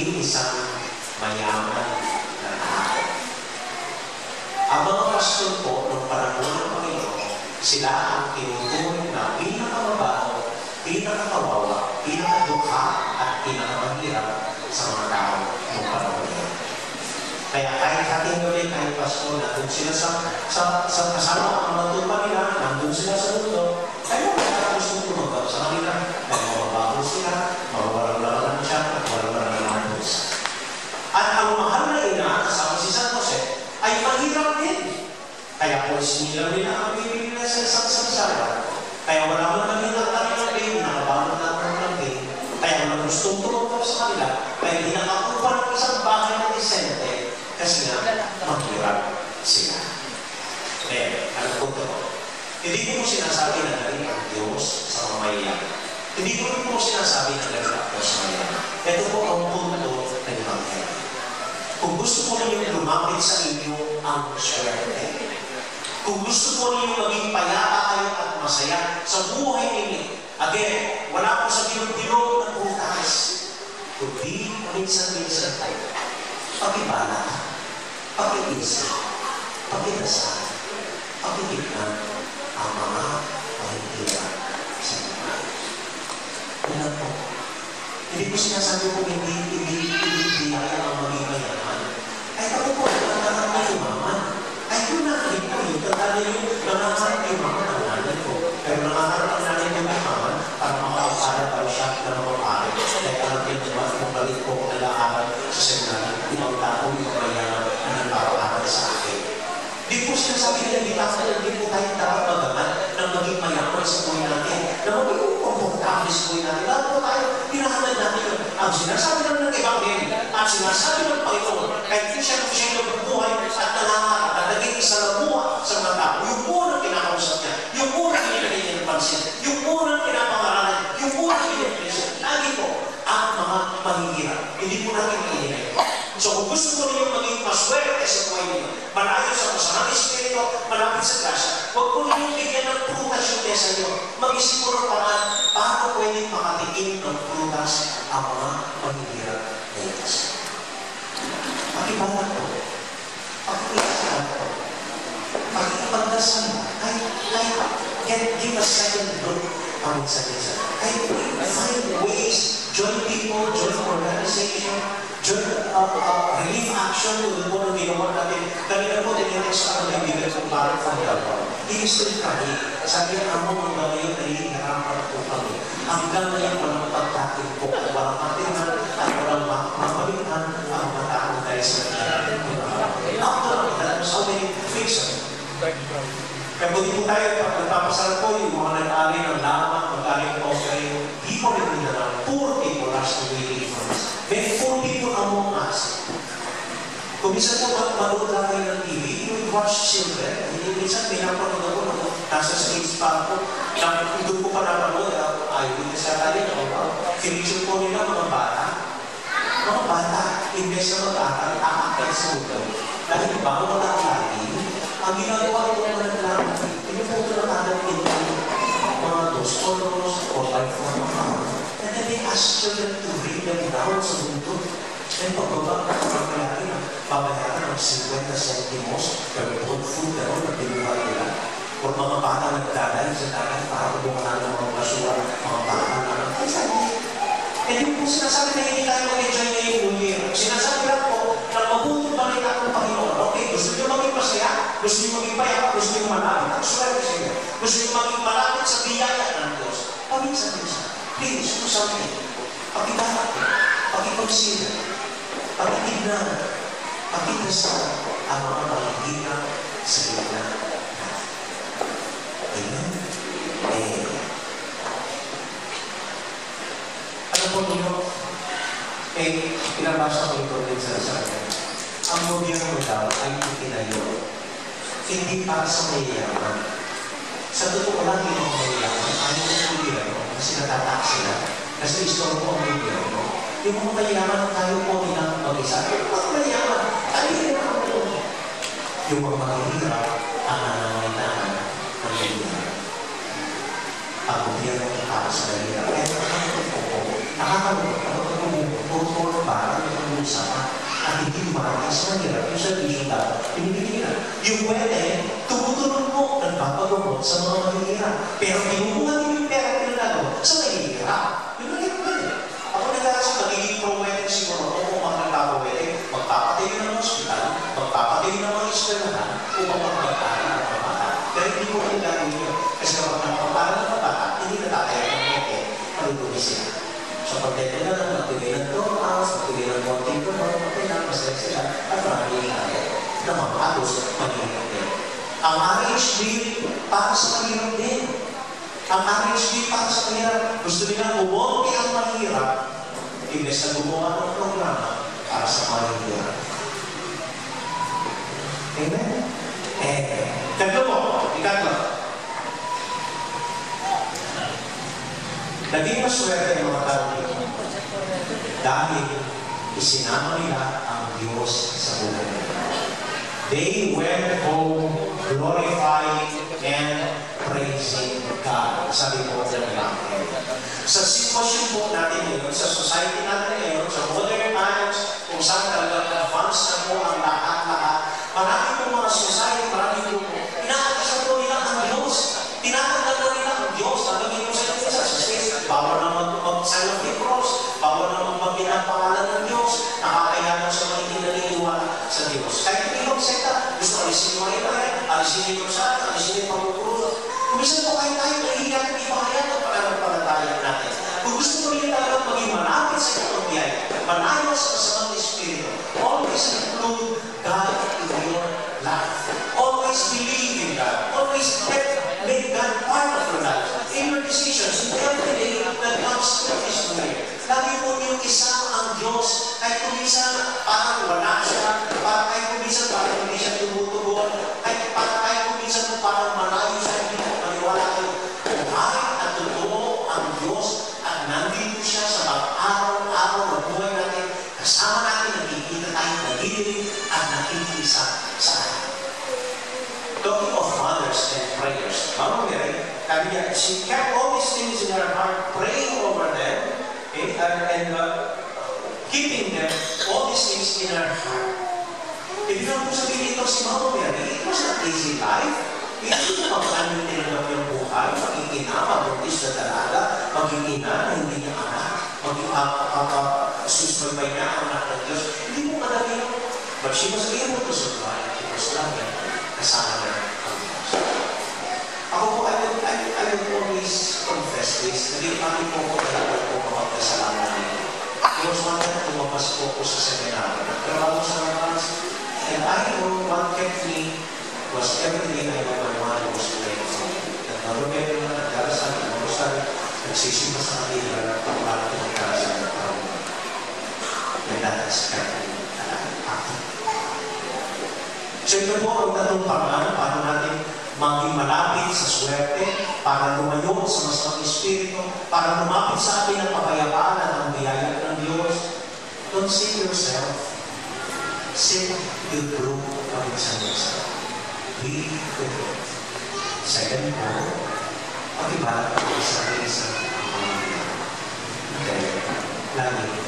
hindi isang mayaman na tao. Ang mga pastor po, noong panahon ng Panginoon, sila ang tinuturing na pinakamabaho, pinakakawawa, pinakadukha, at pinakamahirap sa mga tao noong panahon niya. Kaya kahit ating ulit kahit pastor, nandun sila sa kasama ang matupa nila, nandun sila sa mundo, kaya wala gusto tumagal sa kanila, kaya mababago sila, mawawalang siya, at walang naman Diyos. At ang mahal na ina, kasama si San Jose, ay mahirap din. Kaya po sinilang nila ang bibili nila sa isang samsara. Kaya wala mo namin ang kanilang baby, nakabago na ang kanilang baby. Kaya wala gustong tumutong sa kanila, kaya hindi nakakupa ng isang bahay na disente, kasi nga, maghirap sila. Kaya, alam ko ito, hindi ko mo sinasabi na galing ang Diyos sa mamayayan. Hindi ko rin mo sinasabi na galing ang Diyos sa mamayayan. Ito po ang punto ng Ebanghelyo. Kung gusto mo niyo lumapit sa inyo ang swerte, kung gusto mo niyo maging payapa kayo at masaya sa buhay ninyo, again, wala po sa bilog-bilog ng butas, kundi minsan-minsan tayo, pag-ibala, pag-iisip, pag-inasal, pag-ibignan ang mga mahihirap sa buhay. Yan po. Hindi ko sinasabi kung hindi kaya ang maging mayaman. Ay, ako po, nangangaroon na yumaman. Ay, kung nakalit po yun, tanda yung nangangaroon na yumaman ang nanay ko. Pero nangangaroon ang nanay ko yumaman para makakapara daw siya na makapara. Kaya alam din naman, kung balik po ko nalaaral sa seminary, ibang tao yung mayaman na nagpapaaral sa akin. Di po sinasabi na hindi po tayo dapat magaman ng maging mayaman sa buhay natin. Na maging komportable sa buhay natin. Dapat po tayo, hinahanap natin yun. Ang sinasabi naman ng Ebanghelyo, ang sinasabi ng Panginoon, kahit siya nabubuhay at nangangarap at naging isa na buha sa mga tao, yung unang kinakausap niya, yung unang kinilagay niya ng pansin, yung unang pinapangaralan, yung unang kinilagay, lagi po, ang mga mahihirap. Hindi po natin kinilagay. So kung gusto mo niyo maging maswerte sa buhay niyo, malayo sa masamang espiritu, malapit sa grasya, huwag po niyo bigyan ng prutas yung desa niyo. Mag-isip mo ng paraan, paano pwedeng makatikim ng prutas ang mga mahihirap na itas. Pakibangat po, pakikisahan po, pakikipagdasal mo, give a second look ang isa-isa. Find ways, join people, join organization, join relief action to the point of ginawa natin. Kanina po, tinitin sa mga kaibigan sa parang pagdalawa. Iistil kami. Sabi ang among mga ngayon ay hihirapan po kami. Hanggang ngayon walang pagtakin po, walang matingan, at walang mapalitan ang matao dahil sa nangyari. After all, there are so many fixes. Kaya kung di po tayo, pag nagpapasal po, yung mga nag-ali ng lama, mag-ali ng offering, di po rin nila na poor people are still waiting for us. May poor people among us. Kung minsan po manood lang kayo ng TV, you will watch children. Minsan may napanood ako nung nasa stage pa ako, doon ko pa napanood, ayaw sa tayo, kinisyon po nila mga bata. Mga bata, imbes na mag-akal, aakal sa ulo. Dahil bago mag-akali, ang ginagawa ko naman ng lahat, pinupunto na agad mga $2 or like $4. And then they ask children to bring them down sa mundo. And pagbaba na pagkakayari na, babayaran ng 50 centimos, pero put food na ron, nagbibuhay nila. O mga bata nagdadali sa dagat para bumana ng mga basura, mga bata na ng kasabi. And yung po sinasabi na hindi tayo mag-enjoy ngayong New Year. Sinasabi lang po na mabuting balita ng Panginoon. Okay, gusto nyo maging masaya, gusto nyo maging payapa, gusto nyo malapit ang swerte sa inyo, gusto nyo maging malapit sa biyaya ng Diyos. Paminsan-minsan, please, do something. Pakibalat ko, pakipagsila, pakitignan, pakidasal ang mga mahihirap sa gitna. Amen? Amen. Ano po ninyo? Pinabasa ko ito din sa sabi. Ang gobyerno daw ay itinayo. Hindi para sa mayayaman. Sa totoo lang yung mayayaman, ayaw ng gobyerno kasi natatak sila. Kasi istorbo ang gobyerno. Yung mga mayayaman tayo po nilang mag-isa. Yung mga mayayaman, tayo rin ang gobyerno. Yung mga mahihirap ang nanangitaan ng gobyerno. Ang gobyerno para sa mahihirap. Kaya nakakaluto po. Nakakaluto. Nakakaluto po. Para usapan. At hindi dumarating sa mahirap yung servisyo dapat pinibigyan na. Yung pwede, tumutulong mo nagpapagamot sa mga mahirap. Pero pinukuha niyo yung pera pinagagawa sa mahirap. Yung mahirap ba yun? Ako nag-aaral magiging pro-wedding siguro o kung mga nagpapa-wedding, magpapatayo ng hospital, magpapatayo ng mga eskwelahan, upang magpapatayo ng mga bata. Pero hindi ko kayo gagawin yun. Kasi kapag nagpapatayo ng mga bata, hindi natatayo ng meke, maluluwi sila. So, pagkita na lang, magbigay ng tomas, magbigay ng konting kumang, masaya sila, at maraming natin na mapagos mahirap din. Ang RHB para sa mahirap din. Ang RHB para sa mahirap, gusto nila umonti ang mahirap, imbes na gumawa ng programa para sa mahirap. Amen? Ikatlo mo, ikatlo. Naging maswerte ang mga tao dito dahil isinama nila ang Diyos sa buhay nila. They went home glorifying and praising God. Sabi po ng Evangelyo. Sa sitwasyon po natin ngayon, sa society natin ngayon, sa modern times, kung saan talagang advance na po ang lahat-lahat, marami po mga society, marami po inaakasya po nila ang Diyos. Tinatanggal na nila ang Diyos. Nagagin po sa isa sa space. Bawal na mag-sign of the cross. Bawal na magbagin ang pangalan ng Diyos. Nakakaya na sa mga hindi naniniwala sa Diyos. Kahit hindi mag-seta, gusto alisin mo rin, alisin yung sa, alisin yung pagkukulot. Kung minsan po kayo tayo, nahihiyan at ipahayaan ang pananampalataya natin. Kung gusto mo rin talagang maging malapit sa itong biyaya, malayo sa kasamang Espiritu, always include God in your life. Always believe in God. Always make God part of your life. In your decisions, in every day that comes to this way. Lagi po niyong isama ang Diyos. Kahit kung minsan parang wala siya, kahit kung minsan parang hindi siya tumutugon, kahit kung minsan parang malayo sa inyo, maniwala kayo. Kahit at totoo ang Diyos at nandito siya sa pag-araw-araw na buhay natin, kasama natin, nakikita tayo, nagigiling at nakikisa sa atin. Talking of mothers and prayers, Mama Mary, she kept all these things in her heart, praying over them, okay, and keeping them, all these things in her heart. Ibig na po sabihin ito si Mama Mary, it was not easy life. Hindi naman ano yung tinanggap yung buhay, maging ina, magbuntis na dalaga, maging ina na hindi niya anak, maging susbay niya ang anak ng Diyos. Hindi mo madali yun. But she was able to survive. She was loving. Kasama niya ang Diyos. Ako po, I will always confess this. Naging po ko talaga po makapasalamat niya. It was one time tumabas po ko sa seminar. Nagtrabaho sa labas. And I know what kept me was everything I know my mind was praying for. Nagmarumero na, nagdarasal, nagmarusal, nagsisimba sa kanila, nagpapalala ko nagdarasal, nagpapalala. And that is kept me alive. So ito po ang tatlong paraan para natin maging malapit sa swerte, para lumayo sa masamang espiritu, para lumapit sa atin ang kapayapaan at ang biyaya ng Diyos. Don't save yourself. Save your group of yourself. Be with it. Second po, pag-iba sa isa. Okay. Lagi